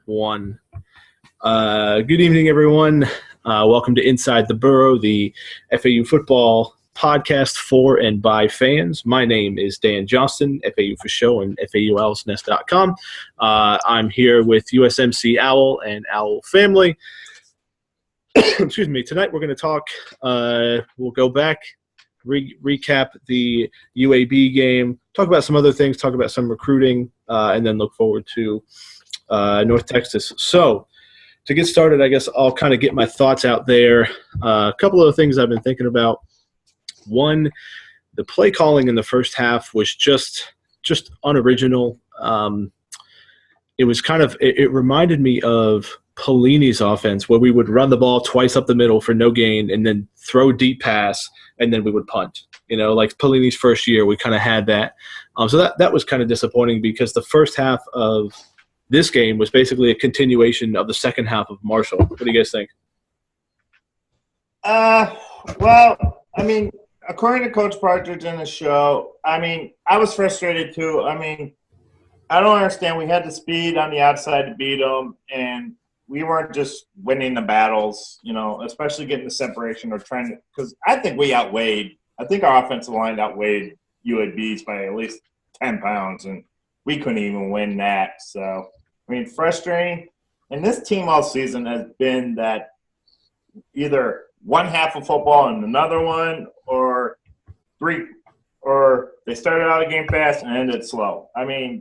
One. Good evening, everyone. Welcome to Inside the Burrow, the FAU football podcast for and by fans. My name is Dan Johnston, FAU for show and FAUOwlsNest.com. I'm here with USMC Owl and Owl family. Excuse me. Tonight we're going to talk. We'll go back, recap the UAB game, talk about some other things, talk about some recruiting, and then look forward to North Texas. So to get started, I guess I'll kind of get my thoughts out there. A couple of things I've been thinking about. One, the play calling in the first half was just unoriginal. It was it reminded me of Pelini's offense, where we would run the ball twice up the middle for no gain and then throw a deep pass, and then we would punt. Like Pelini's first year, we kind of had that. So that was kind of disappointing because the first half of this game was basically a continuation of the second half of Marshall. What do you guys think? Well, I mean, according to Coach Partridge in the show, I was frustrated too. I don't understand. We had the speed on the outside to beat them, and we weren't just winning the battles, especially getting the separation or trying to – because I think our offensive line outweighed UAB's by at least 10 pounds, and we couldn't even win that. So, frustrating. And this team all season has been that either one half of football and another one, or they started out a game fast and ended slow.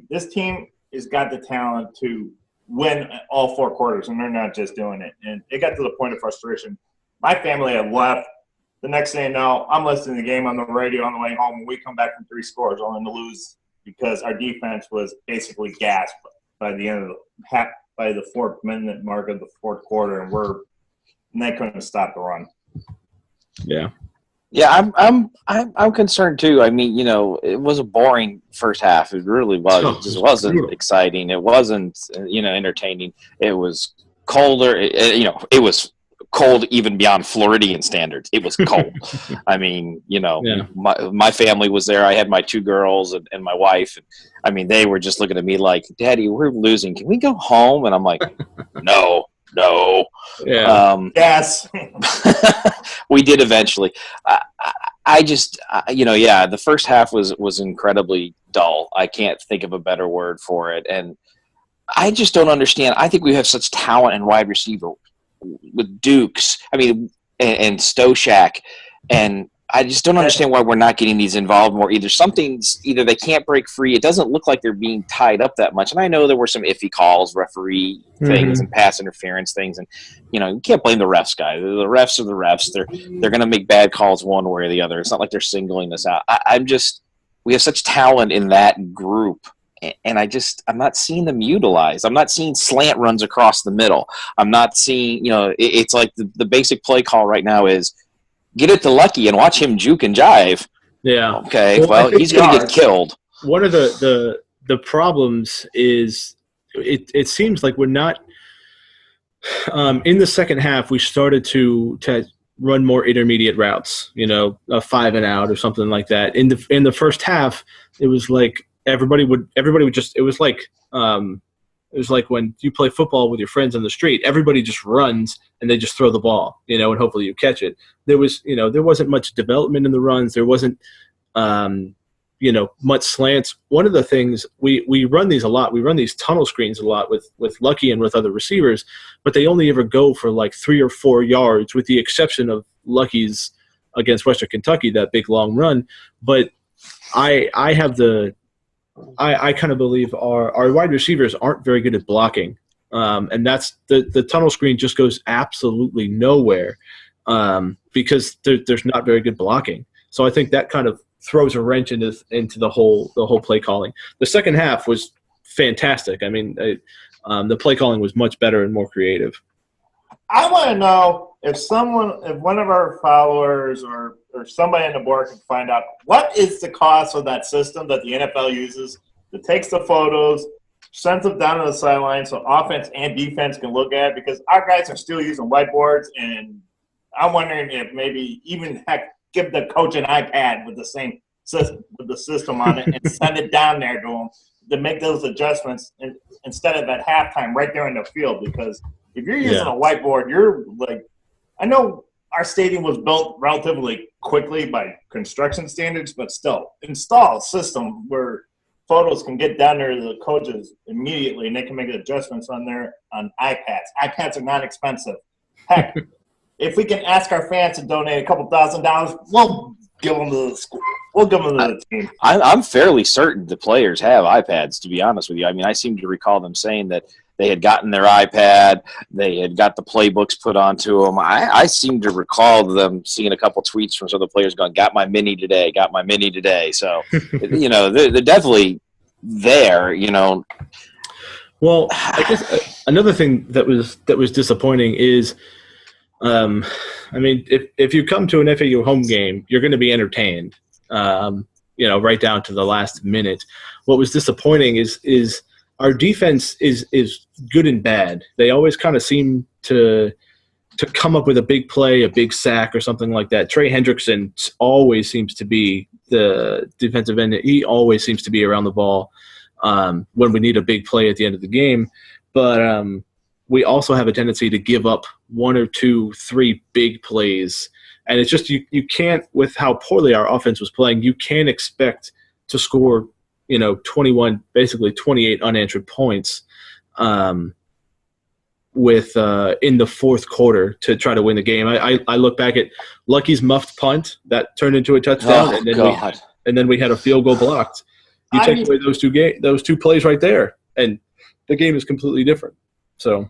This team has got the talent to win all four quarters, and they're not just doing it. And it got to the point of frustration. My family had left. The next thing you know, I'm listening to the game on the radio on the way home, and we come back from 3 scores only to lose because our defense was basically gassed by the end of by the 4-minute mark of the fourth quarter, and they couldn't stop the run. Yeah. Yeah, I'm concerned too. It was a boring first half. It really was. It just wasn't exciting. It wasn't, entertaining. It was colder. It was cold even beyond Floridian standards. It was cold. Yeah. My family was there. I had my 2 girls and my wife. And, they were just looking at me like, Daddy, we're losing. Can we go home? And I'm like, no. Yeah. Yes. We did eventually. The first half was incredibly dull. I can't think of a better word for it. And I just don't understand. I think we have such talent in wide receiver with Dukes, and Stoshak, and I just don't understand why we're not getting these involved more. Either they can't break free. It doesn't look like they're being tied up that much. And I know there were some iffy calls, referee things, and pass interference things. And, you can't blame the refs, guys. The refs are the refs. They're going to make bad calls one way or the other. It's not like they're singling us out. We have such talent in that group. And I'm not seeing them utilized. I'm not seeing slant runs across the middle. I'm not seeing, it's like the basic play call right now is, get it to Lucky and watch him juke and jive. Yeah. Okay. Well, he's going to get killed. One of the problems is it seems like we're not in the second half. We started to run more intermediate routes. A 5 and out or something like that. In the first half, it was like everybody would just. It was like when you play football with your friends on the street, everybody just runs and they just throw the ball, and hopefully you catch it. There wasn't much development in the runs. There wasn't, much slants. One of the things we run these a lot. We run these tunnel screens a lot with Lucky and with other receivers, but they only ever go for like 3 or 4 yards, with the exception of Lucky's against Western Kentucky, that big long run. But I kind of believe our wide receivers aren't very good at blocking, and that's the tunnel screen just goes absolutely nowhere because there's not very good blocking. So I think that kind of throws a wrench into the whole play calling. The second half was fantastic. The play calling was much better and more creative. I want to know if one of our followers or somebody on the board can find out what is the cost of that system that the NFL uses that takes the photos, sends them down to the sideline so offense and defense can look at it, because our guys are still using whiteboards, and I'm wondering if maybe even give the coach an iPad with the same system, with the system on it, and send it down there to him to make those adjustments instead of at halftime right there in the field. Because if you're using a whiteboard, you're like, I know our stadium was built relatively quickly by construction standards, but still install a system where photos can get down there to the coaches immediately and they can make adjustments on iPads. iPads are not expensive. Heck, if we can ask our fans to donate a couple $1,000, we'll give them to the school. We'll give them to the team. I'm fairly certain the players have iPads, to be honest with you. I mean, I seem to recall them saying that they had gotten their iPad, they had got the playbooks put onto them. I seem to recall them seeing a couple tweets from some of the players going, got my mini today. So, they're definitely there, Well, I guess another thing that was disappointing is, if you come to an FAU home game, you're going to be entertained, right down to the last minute. What was disappointing is our defense is good and bad. They always kind of seem to come up with a big play, a big sack, or something like that. Trey Hendrickson always seems to be the defensive end. He always seems to be around the ball when we need a big play at the end of the game. But we also have a tendency to give up 1 or 2, 3 big plays. And it's just you can't, with how poorly our offense was playing, you can't expect to score – 21, basically 28 unanswered points with in the fourth quarter to try to win the game. I look back at Lucky's muffed punt that turned into a touchdown, and then we had a field goal blocked. You take away those two plays right there, and the game is completely different. So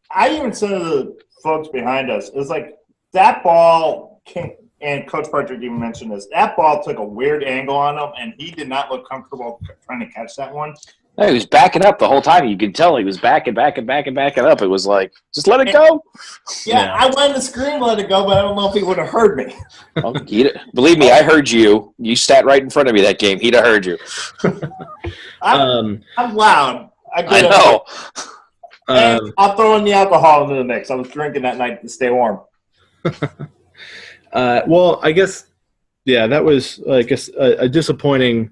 I even said to the folks behind us, it was like that ball came. And Coach Partridge even mentioned this. That ball took a weird angle on him, and he did not look comfortable trying to catch that one. No, he was backing up the whole time. You could tell he was backing up. It was like, just let it go. Yeah, I wanted to scream, let it go, but I don't know if he would have heard me. Well, believe me, I heard you. You sat right in front of me that game. He'd have heard you. I'm loud. I know. And I'll throw in the alcohol into the mix. I was drinking that night to stay warm. Well, I guess, that was, a disappointing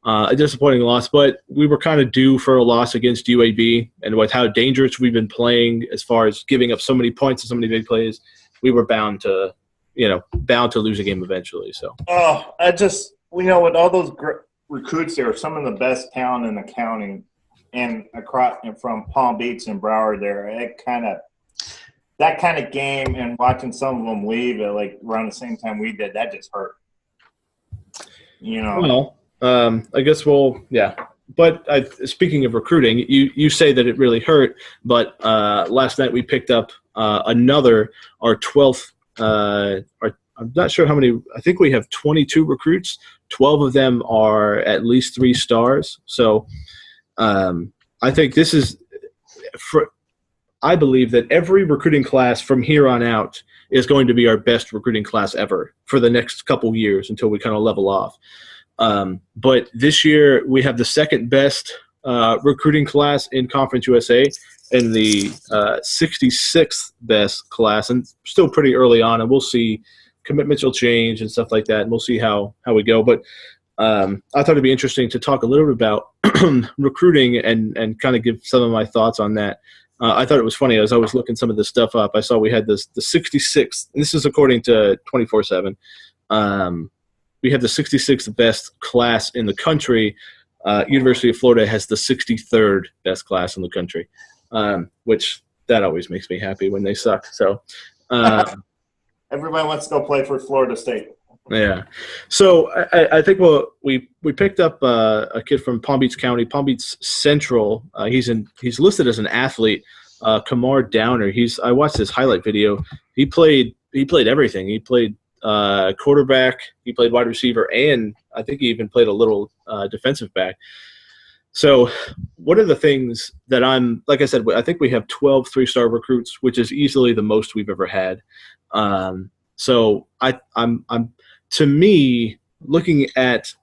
loss. But we were kind of due for a loss against UAB, and with how dangerous we've been playing as far as giving up so many points and so many big plays, we were bound to lose a game eventually. So. Oh, with all those recruits, there were some of the best talent in the county, and from Palm Beach and Broward there, that kind of game and watching some of them leave at around the same time we did, that just hurt. Well, I guess But speaking of recruiting, you say that it really hurt, but last night we picked up our 12th. I'm not sure how many. I think we have 22 recruits. 12 of them are at least 3 stars. So I think this is I believe that every recruiting class from here on out is going to be our best recruiting class ever for the next couple years until we kind of level off. But this year we have the second best recruiting class in Conference USA and the 66th best class, and still pretty early on, and we'll see commitments will change and stuff like that, and we'll see how we go. But I thought it'd be interesting to talk a little bit about recruiting and kind of give some of my thoughts on that. I thought it was funny as I was looking some of this stuff up. I saw we had the 66th, and this is according to 24/7. We have the 66th best class in the country. University of Florida has the 63rd best class in the country, which that always makes me happy when they suck. So everybody wants to go play for Florida State. Yeah. So I think we picked up a kid from Palm Beach County, Palm Beach Central. He's listed as an athlete, Kamar Downer. I watched his highlight video. He played everything. He played quarterback, he played wide receiver, and I think he even played a little defensive back. So one of the things that like I said, I think we have 12 3-star recruits, which is easily the most we've ever had. So I'm to me, looking at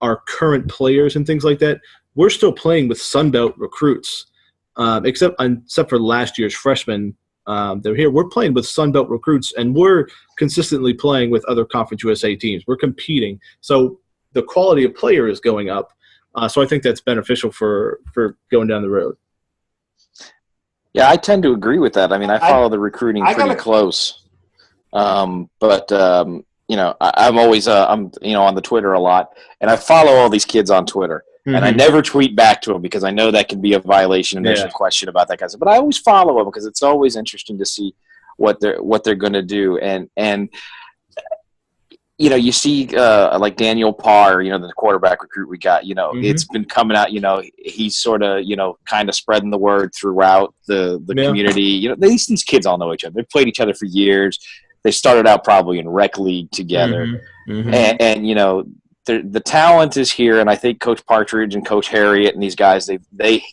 our current players and things like that, we're still playing with Sunbelt recruits, except for last year's freshmen. They're here. We're playing with Sunbelt recruits, and we're consistently playing with other Conference USA teams. We're competing. So the quality of player is going up, So I think that's beneficial for going down the road. Yeah, I tend to agree with that. I mean, I follow the recruiting pretty close. I'm always I'm on the Twitter a lot, and I follow all these kids on Twitter. Mm-hmm. And I never tweet back to them because I know that can be a violation and there's a question about that kind of stuff. But I always follow them because it's always interesting to see what they're going to do. And you see like Daniel Parr, the quarterback recruit we got, it's been coming out, he's sort of, kind of spreading the word throughout the community. These kids all know each other. They've played each other for years. They started out probably in rec league together. Mm-hmm. And the talent is here. And I think Coach Partridge and Coach Harriet and these guys, they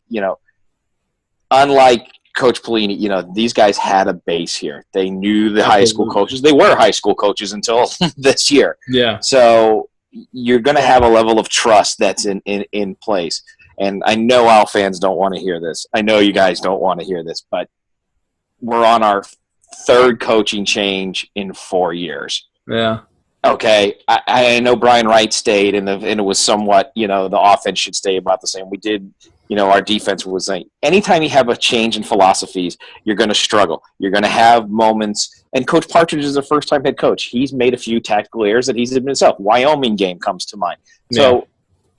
unlike Coach Pelini, these guys had a base here. They knew the high school coaches. They were high school coaches until this year. Yeah. So you're going to have a level of trust that's in place. And I know our fans don't want to hear this. I know you guys don't want to hear this, but we're on our third coaching change in 4 years. Yeah. Okay. I know Brian Wright stayed, and it was somewhat, the offense should stay about the same. We did. Our defense was saying anytime you have a change in philosophies, you're going to struggle. You're going to have moments. And Coach Partridge is a first-time head coach. He's made a few tactical errors that he's admitted himself. Wyoming game comes to mind. So,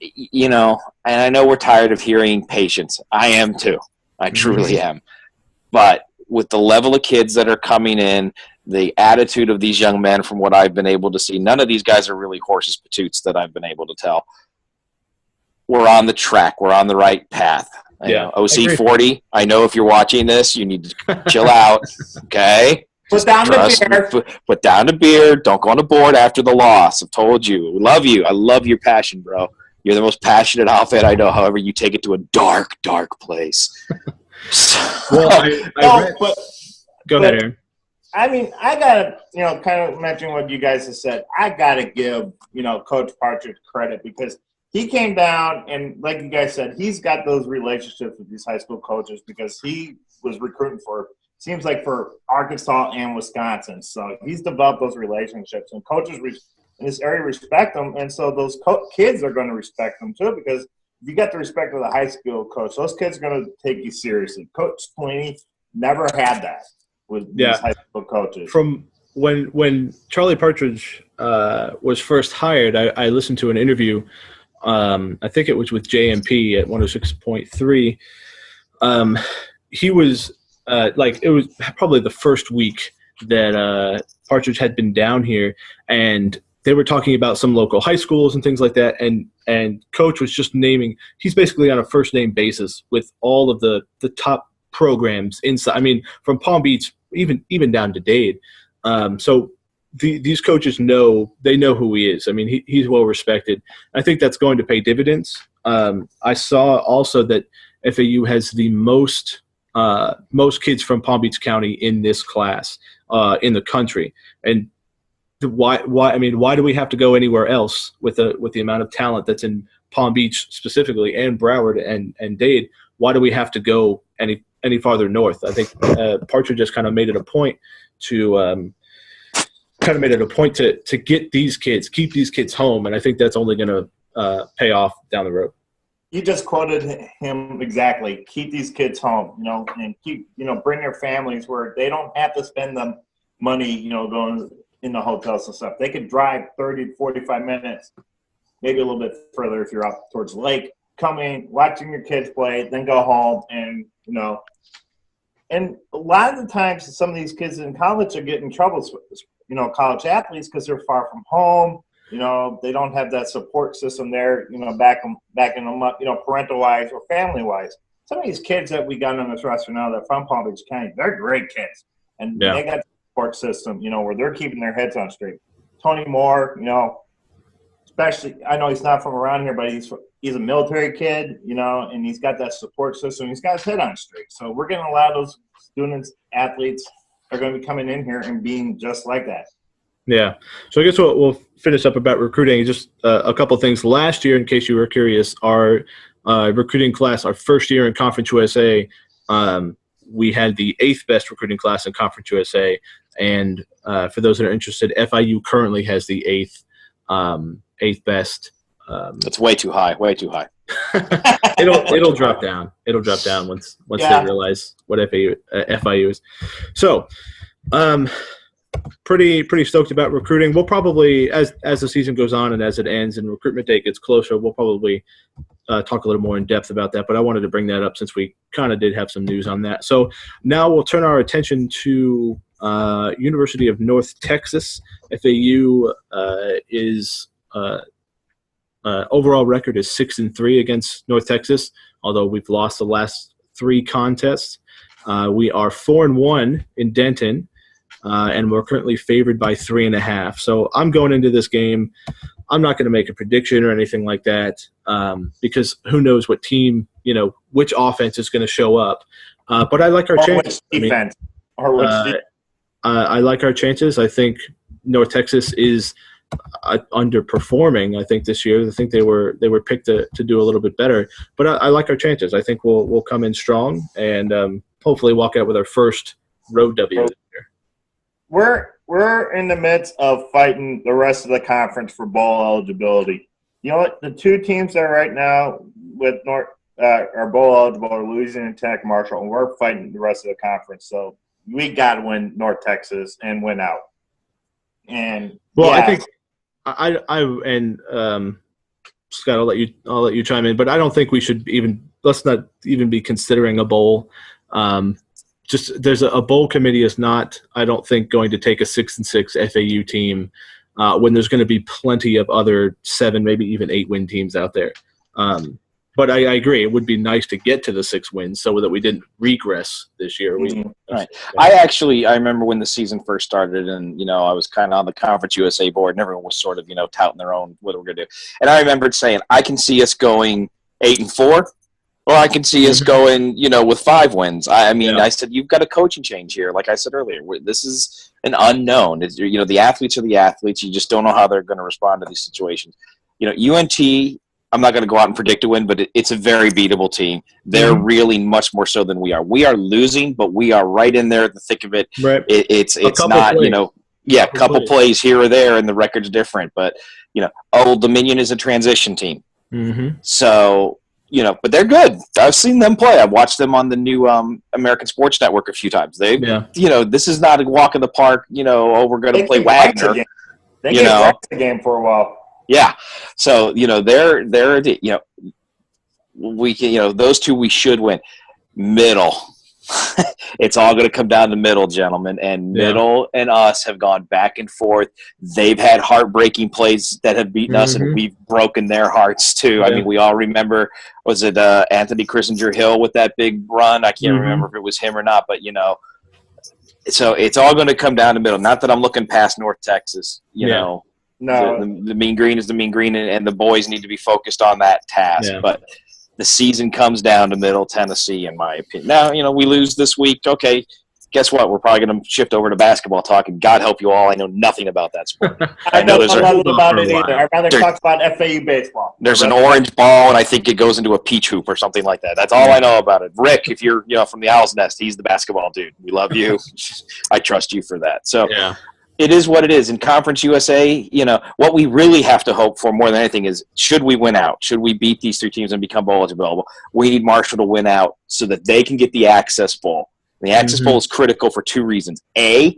and I know we're tired of hearing patience. I am too. I truly am. But with the level of kids that are coming in, the attitude of these young men from what I've been able to see, none of these guys are really horses patoots that I've been able to tell. We're on the track. We're on the right path. OC 40, I know if you're watching this, you need to chill out, okay? Put down the beer. Put down the beer. Don't go on the board after the loss. I've told you. We love you. I love your passion, bro. You're the most passionate outfit I know. However, you take it to a dark, dark place. Well, go ahead, Aaron. I mean, I got to, kind of mention what you guys have said. I got to give, Coach Partridge credit because he came down and, like you guys said, he's got those relationships with these high school coaches because he was recruiting seems like for Arkansas and Wisconsin. So he's developed those relationships, and coaches in this area respect them. And so those kids are going to respect them too because if you got the respect of the high school coach, those kids are going to take you seriously. Coach Pelini never had that with these high school coaches. From when Charlie Partridge was first hired, I listened to an interview. I think it was with JMP at 106.3. He was it was probably the first week that Partridge had been down here, and they were talking about some local high schools and things like that. And Coach was just naming – he's basically on a first-name basis with all of the top programs inside. I mean, from Palm Beach even down to Dade. So these coaches know who he is. I mean, he's well respected. I think that's going to pay dividends. I saw also that FAU has the most kids from Palm Beach County in this class in the country. And why do we have to go anywhere else with the amount of talent that's in Palm Beach specifically and Broward and Dade? Why do we have to go any farther north? I think Partridge just kind of made it a point to get these kids, keep these kids home, and I think that's only going to pay off down the road. You just quoted him exactly. Keep these kids home, and bring their families where they don't have to spend the money, going in the hotels and stuff. They could drive 30 to 45 minutes, maybe a little bit further if you're up towards the lake, coming, watching your kids play, then go home and, and a lot of the times some of these kids in college are getting in trouble with, college athletes because they're far from home. They don't have that support system there, backing them up, parental-wise or family-wise. Some of these kids that we got on this roster now that are from Palm Beach County, they're great kids. And they got the support system, where they're keeping their heads on straight. Tony Moore, especially, I know he's not from around here, but he's a military kid, and he's got that support system. He's got his head on straight. So we're getting a lot of those students, athletes are going to be coming in here and being just like that. Yeah. So I guess we'll finish up about recruiting. Just a couple things. Last year, in case you were curious, our recruiting class, our first year in Conference USA, we had the 8th best recruiting class in Conference USA. And for those that are interested, FIU currently has the 8th best. That's way too high. Way too high. It'll drop down. It'll drop down once they realize what FIU is. So, pretty stoked about recruiting. We'll probably, as the season goes on and as it ends and recruitment day gets closer, we'll probably talk a little more in depth about that. But I wanted to bring that up since we kind of did have some news on that. So now we'll turn our attention to University of North Texas. FAU is overall record is 6-3 against North Texas, although we've lost the last 3 contests. We are 4-1 in Denton, and we're currently favored by 3.5. So I'm going into this game. I'm not going to make a prediction or anything like that because who knows what team, which offense is going to show up. But I like our chances. I like our chances. I think North Texas is underperforming. I think this year. I think they were picked to do a little bit better. But I like our chances. I think we'll come in strong and hopefully walk out with our first road W this year. We're in the midst of fighting the rest of the conference for bowl eligibility. You know what? The 2 teams that are right now with North are bowl eligible are Louisiana Tech, Marshall, and we're fighting the rest of the conference. So we got to win North Texas and win out. And I think Scott, I'll let you chime in, but I don't think we should let's not even be considering a bowl. There's a bowl committee is not, I don't think, going to take a 6-6 FAU team when there's going to be plenty of other 7, maybe even 8-win teams out there. But I agree, it would be nice to get to the 6 wins so that we didn't regress this year. Right. I remember when the season first started, and I was kind of on the Conference USA board, and everyone was sort of touting their own what we're going to do. And I remembered saying, I can see us going 8-4. Or I can see us going, with 5 wins. I said, you've got a coaching change here. Like I said earlier, this is an unknown. The athletes are the athletes. You just don't know how they're going to respond to these situations. UNT, I'm not going to go out and predict a win, but it's a very beatable team. They're really much more so than we are. We are losing, but we are right in there at the thick of it. Right. It's not, plays. A couple plays here or there, and the record's different. But, Old Dominion is a transition team. Mm-hmm. So – but they're good. I've seen them play. I've watched them on the new American Sports Network a few times. This is not a walk in the park. We're going to play Wagner. They can the game for a while. Yeah. So they're we can those 2 we should win. Middle. It's all going to come down to Middle, gentlemen, and Middle and us have gone back and forth. They've had heartbreaking plays that have beaten us, and we've broken their hearts too. Yeah. I mean, we all remember, was it Anthony Kissinger Hill with that big run? I can't remember if it was him or not, but so it's all going to come down to Middle. Not that I'm looking past North Texas, No, the Mean Green is the Mean Green, and the boys need to be focused on that task, but the season comes down to Middle Tennessee, in my opinion. Now, we lose this week. Okay, guess what? We're probably going to shift over to basketball talk, and God help you all, I know nothing about that sport. I know nothing about it either. I'd rather talk about FAU baseball. There's an orange ball, and I think it goes into a peach hoop or something like that. That's all I know about it. Rick, if you're from the Owl's Nest, he's the basketball dude. We love you. I trust you for that. So it is what it is. In Conference USA, what we really have to hope for more than anything is, should we win out? Should we beat these 3 teams and become bowl eligible? We need Marshall to win out so that they can get the Access Bowl. And the Access Bowl is critical for 2 reasons. A,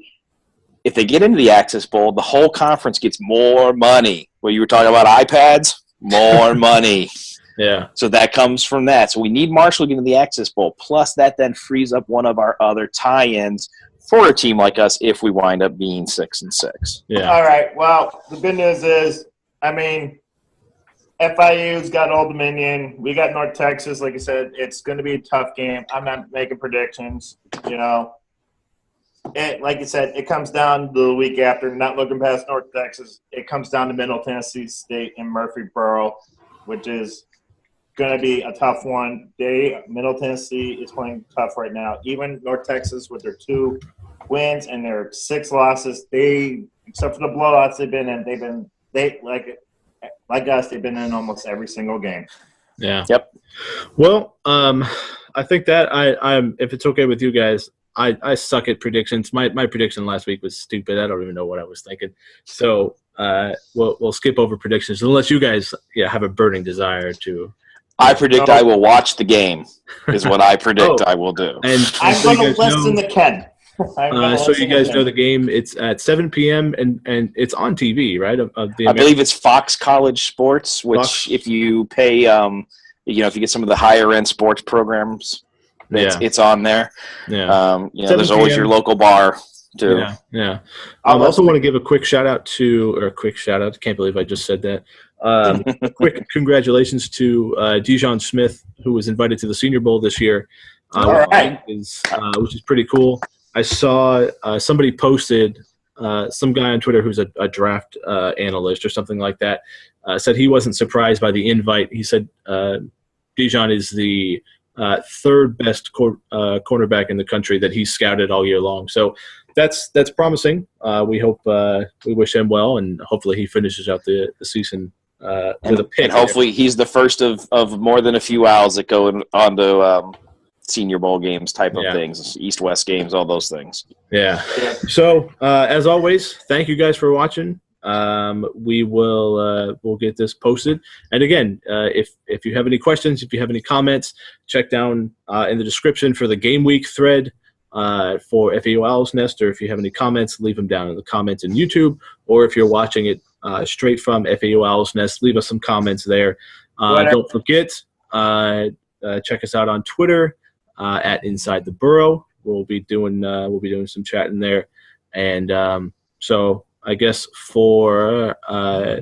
if they get into the Access Bowl, the whole conference gets more money. Well, you were talking about iPads? More money. Yeah. So that comes from that. So we need Marshall to get into the Access Bowl. Plus, that then frees up one of our other tie-ins for a team like us if we wind up being 6-6. Yeah. All right. Well, the good news is, FIU's got Old Dominion. We got North Texas. Like I said, it's going to be a tough game. I'm not making predictions. Like you said, it comes down to the week after. Not looking past North Texas. It comes down to Middle Tennessee State and Murfreesboro, which is going to be a tough one. Middle Tennessee is playing tough right now. Even North Texas with their 2 wins and their 6 losses, except for the blowouts they've been in, like us, they've been in almost every single game. Yeah. Yep. Well, I think that I'm if it's okay with you guys, I suck at predictions. My prediction last week was stupid. I don't even know what I was thinking. So we'll skip over predictions unless you guys have a burning desire to I predict I will watch the game. Is what I predict I will do. And I'm going to listen to Ken. So you guys know the game. It's at 7 p.m. and it's on TV, right? I believe it's Fox College Sports, which if you pay, if you get some of the higher end sports programs, it's on there. Yeah. There's always your local bar too. Yeah. I also want to give a quick shout out. Can't believe I just said that. Quick congratulations to Dijon Smith, who was invited to the Senior Bowl this year, which is pretty cool. I saw somebody posted, some guy on Twitter who's a draft analyst or something like that, said he wasn't surprised by the invite. He said Dijon is the third best cornerback in the country that he's scouted all year long. So that's promising. We wish him well, and hopefully he finishes out the season with a pick. And hopefully he's the first of more than a few owls that go on to Senior Bowl games type of things, East-West games, all those things. Yeah. So, as always, thank you guys for watching. We'll get this posted. And again, if you have any questions, if you have any comments, check down in the description for the game week thread for FAU Owl's Nest, or if you have any comments, leave them down in the comments in YouTube, or if you're watching it straight from FAU Owl's Nest, leave us some comments there. Don't forget, check us out on Twitter. At Inside the Burrow, we'll be doing some chatting there, and so I guess for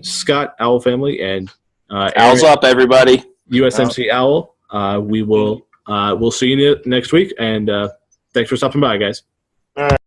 Scott Owl Family and Owls up, everybody. USMC Owl. We'll see you next week, and thanks for stopping by, guys.